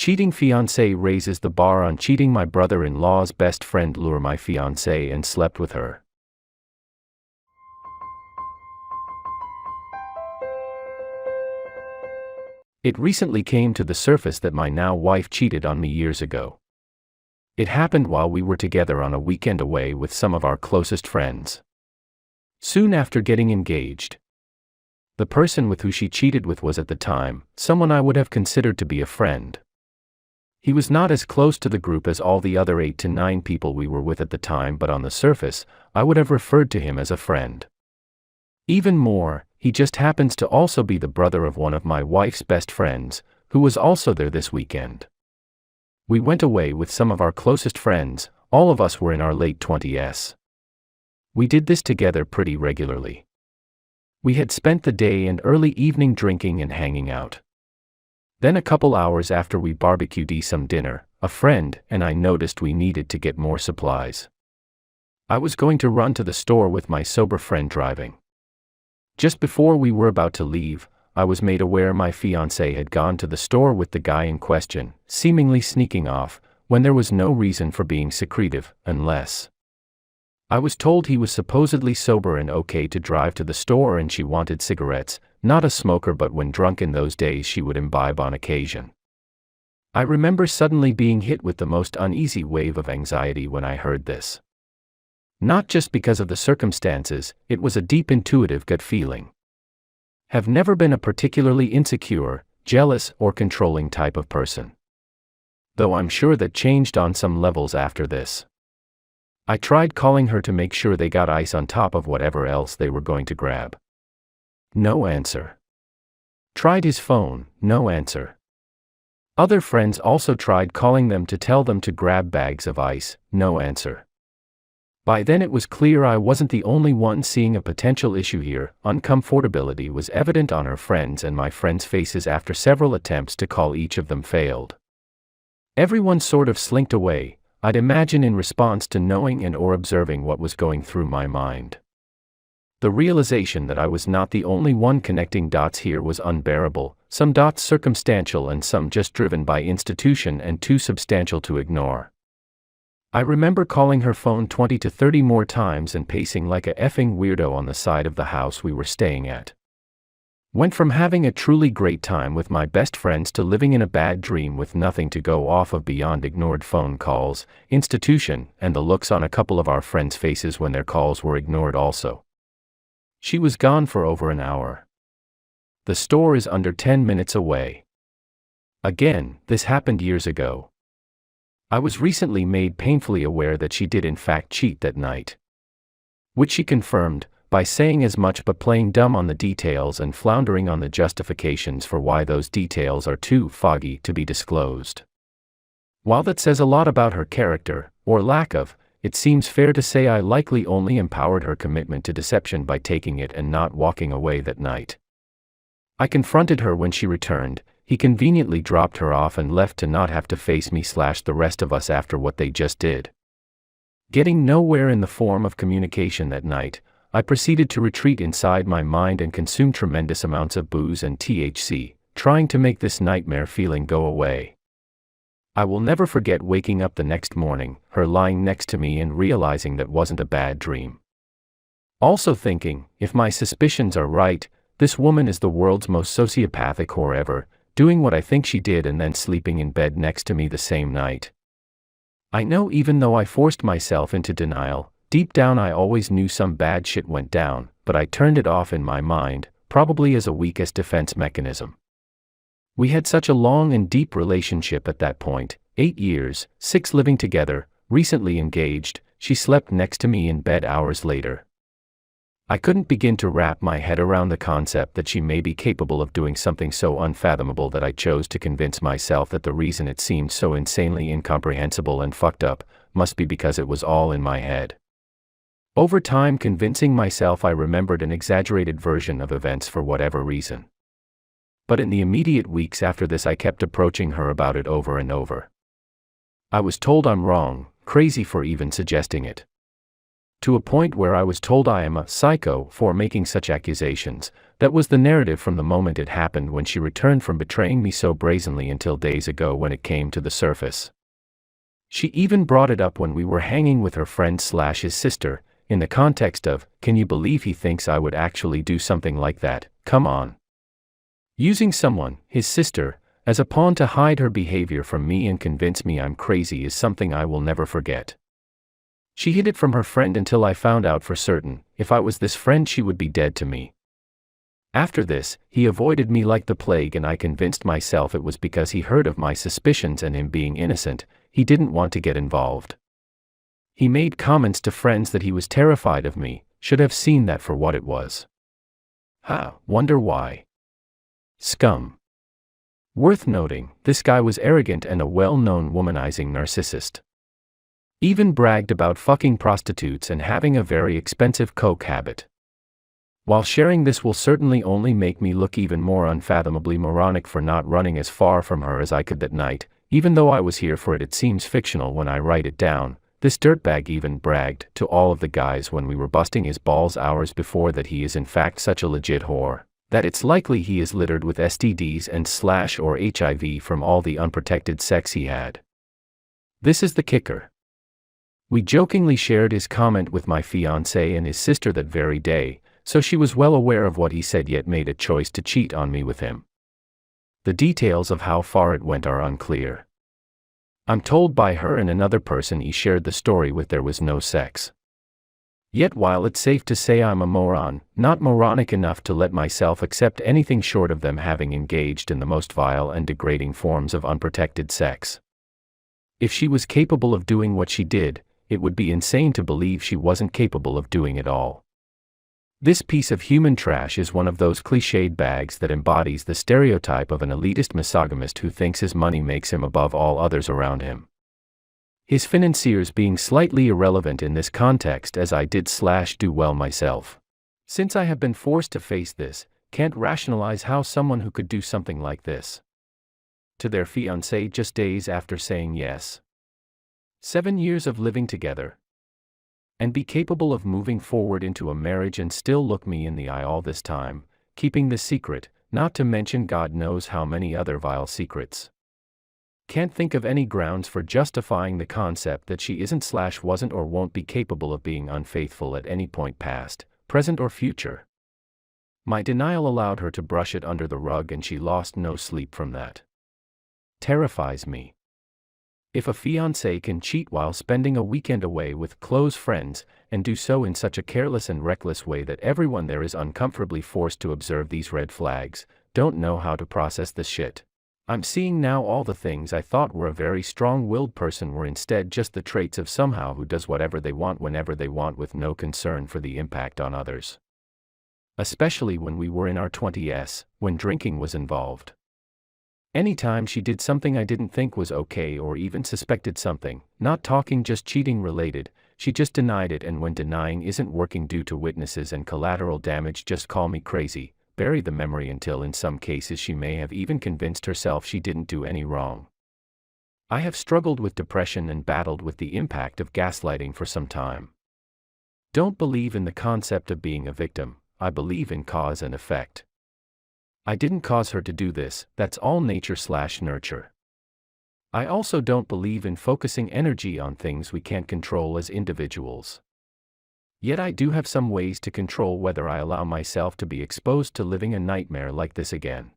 Cheating fiancé raises the bar on cheating. My brother-in-law's best friend lured my fiancé and slept with her. It recently came to the surface that my now wife cheated on me years ago. It happened while we were together on a weekend away with some of our closest friends. Soon after getting engaged, the person with who she cheated with was at the time someone I would have considered to be a friend. He was not as close to the group as all the other 8 to 9 people we were with at the time, but on the surface, I would have referred to him as a friend. Even more, he just happens to also be the brother of one of my wife's best friends, who was also there this weekend. We went away with some of our closest friends. All of us were in our late 20s. We did this together pretty regularly. We had spent the day and early evening drinking and hanging out. Then a couple hours after we barbecued some dinner, a friend and I noticed we needed to get more supplies. I was going to run to the store with my sober friend driving. Just before we were about to leave, I was made aware my fiancé had gone to the store with the guy in question, seemingly sneaking off, when there was no reason for being secretive, unless I was told he was supposedly sober and okay to drive to the store and she wanted cigarettes, not a smoker, but when drunk in those days she would imbibe on occasion. I remember suddenly being hit with the most uneasy wave of anxiety when I heard this. Not just because of the circumstances, it was a deep intuitive gut feeling. Have never been a particularly insecure, jealous, or controlling type of person. Though I'm sure that changed on some levels after this. I tried calling her to make sure they got ice on top of whatever else they were going to grab. No answer. Tried his phone, no answer. Other friends also tried calling them to tell them to grab bags of ice, no answer. By then it was clear I wasn't the only one seeing a potential issue here. Uncomfortability was evident on her friends and my friends' faces after several attempts to call. Each of them failed. Everyone sort of slinked away, I'd imagine in response to knowing and or observing what was going through my mind. The realization that I was not the only one connecting dots here was unbearable, some dots circumstantial and some just driven by institution and too substantial to ignore. I remember calling her phone 20 to 30 more times and pacing like a effing weirdo on the side of the house we were staying at. Went from having a truly great time with my best friends to living in a bad dream with nothing to go off of beyond ignored phone calls, institution, and the looks on a couple of our friends' faces when their calls were ignored also. She was gone for over an hour. The store is under 10 minutes away. Again, this happened years ago. I was recently made painfully aware that she did in fact cheat that night. Which she confirmed, by saying as much but playing dumb on the details and floundering on the justifications for why those details are too foggy to be disclosed. While that says a lot about her character, or lack of, it seems fair to say I likely only empowered her commitment to deception by taking it and not walking away that night. I confronted her when she returned. He conveniently dropped her off and left to not have to face me / the rest of us after what they just did. Getting nowhere in the form of communication that night, I proceeded to retreat inside my mind and consume tremendous amounts of booze and THC, trying to make this nightmare feeling go away. I will never forget waking up the next morning, her lying next to me and realizing that wasn't a bad dream. Also thinking, if my suspicions are right, this woman is the world's most sociopathic whore ever, doing what I think she did and then sleeping in bed next to me the same night. I know even though I forced myself into denial, deep down I always knew some bad shit went down, but I turned it off in my mind, probably as a weakest defense mechanism. We had such a long and deep relationship at that point, 8 years, 6 living together, recently engaged. She slept next to me in bed hours later. I couldn't begin to wrap my head around the concept that she may be capable of doing something so unfathomable that I chose to convince myself that the reason it seemed so insanely incomprehensible and fucked up must be because it was all in my head. Over time, convincing myself, I remembered an exaggerated version of events for whatever reason. But in the immediate weeks after this, I kept approaching her about it over and over. I was told I'm wrong, crazy for even suggesting it. To a point where I was told I am a psycho for making such accusations. That was the narrative from the moment it happened, when she returned from betraying me so brazenly, until days ago when it came to the surface. She even brought it up when we were hanging with her friend/his sister, in the context of, "Can you believe he thinks I would actually do something like that? Come on." Using someone, his sister, as a pawn to hide her behavior from me and convince me I'm crazy is something I will never forget. She hid it from her friend until I found out for certain. If I was this friend, she would be dead to me. After this, he avoided me like the plague, and I convinced myself it was because he heard of my suspicions and him being innocent, he didn't want to get involved. He made comments to friends that he was terrified of me, should have seen that for what it was. Wonder why. Scum. Worth noting, this guy was arrogant and a well-known womanizing narcissist. Even bragged about fucking prostitutes and having a very expensive coke habit. While sharing this will certainly only make me look even more unfathomably moronic for not running as far from her as I could that night, even though I was here for it, it seems fictional when I write it down. This dirtbag even bragged to all of the guys when we were busting his balls hours before that he is in fact such a legit whore, that it's likely he is littered with STDs and/or HIV from all the unprotected sex he had. This is the kicker. We jokingly shared his comment with my fiancé and his sister that very day, so she was well aware of what he said, yet made a choice to cheat on me with him. The details of how far it went are unclear. I'm told by her and another person he shared the story with there was no sex. Yet while it's safe to say I'm a moron, not moronic enough to let myself accept anything short of them having engaged in the most vile and degrading forms of unprotected sex. If she was capable of doing what she did, it would be insane to believe she wasn't capable of doing it all. This piece of human trash is one of those cliched bags that embodies the stereotype of an elitist misogynist who thinks his money makes him above all others around him. His financiers being slightly irrelevant in this context, as I did/do well myself. Since I have been forced to face this, can't rationalize how someone who could do something like this to their fiancé just days after saying yes. 7 years of living together. And be capable of moving forward into a marriage and still look me in the eye all this time, keeping this secret, not to mention God knows how many other vile secrets. Can't think of any grounds for justifying the concept that she isn't/wasn't or won't be capable of being unfaithful at any point past, present or future. My denial allowed her to brush it under the rug, and she lost no sleep from that. Terrifies me. If a fiancé can cheat while spending a weekend away with close friends, and do so in such a careless and reckless way that everyone there is uncomfortably forced to observe these red flags, don't know how to process this shit. I'm seeing now all the things I thought were a very strong-willed person were instead just the traits of somehow who does whatever they want whenever they want with no concern for the impact on others. Especially when we were in our 20s, when drinking was involved. Anytime she did something I didn't think was okay or even suspected something, not talking just cheating related, she just denied it, and when denying isn't working due to witnesses and collateral damage, just call me crazy, bury the memory until in some cases she may have even convinced herself she didn't do any wrong. I have struggled with depression and battled with the impact of gaslighting for some time. Don't believe in the concept of being a victim, I believe in cause and effect. I didn't cause her to do this, that's all nature/nurture. I also don't believe in focusing energy on things we can't control as individuals. Yet I do have some ways to control whether I allow myself to be exposed to living a nightmare like this again.